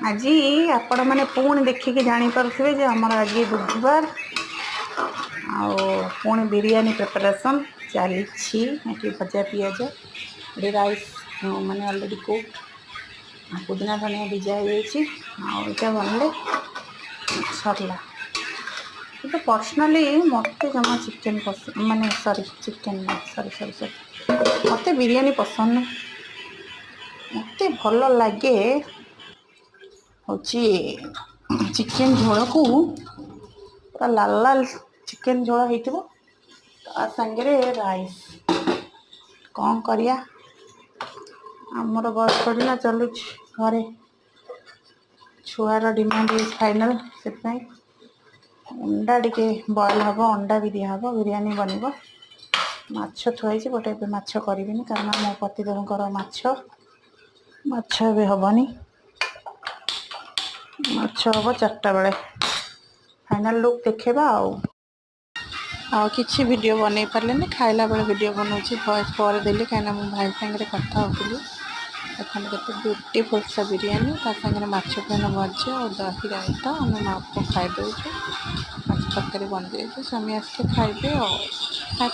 आज आपण मैंने पुणी देखिकी जापे जे आमर आज बुधवार पुणी बिरयानी प्रिपरेशन चली भजा पिज ये राइस माने अलरेडी कुक्ड पुदीना धनिया भिजा होटा बनले सरला तो पर्सनाली मत जमा चिकेन पसंद माने sorry chicken sorry sorry sorry मत बिरयानी पसंद मत भल लगे हूँ चिकेन झोल को पूरा लाल लाल चिकेन झोल हो सांगे राइस कौन करिया आमर बस थोड़ी ना चलु घरे छुआर डिमांड इज फाइनल से अंडा टिके बॉयल हम अंडा भी दिहब बिरयानी बनब माछ थुआई बट ए माछ करी कारण मो पतिदेवकर माछ ए हेनी माछ हम 4टा बेले फाइनल लुक देखा किसी वीडियो बन पारे खाइला बेले वीडियो बनाऊँ वॉइस पर देली कहीं मो भाई सागर कथा होती देखते केते ब्यूटीफुल सा बिरयानी सागर माछ पेन भजा और दही रायता आम माँ को खाईदे माछ तरकारी बन जाए स्वामी आसके खाइबे और खाई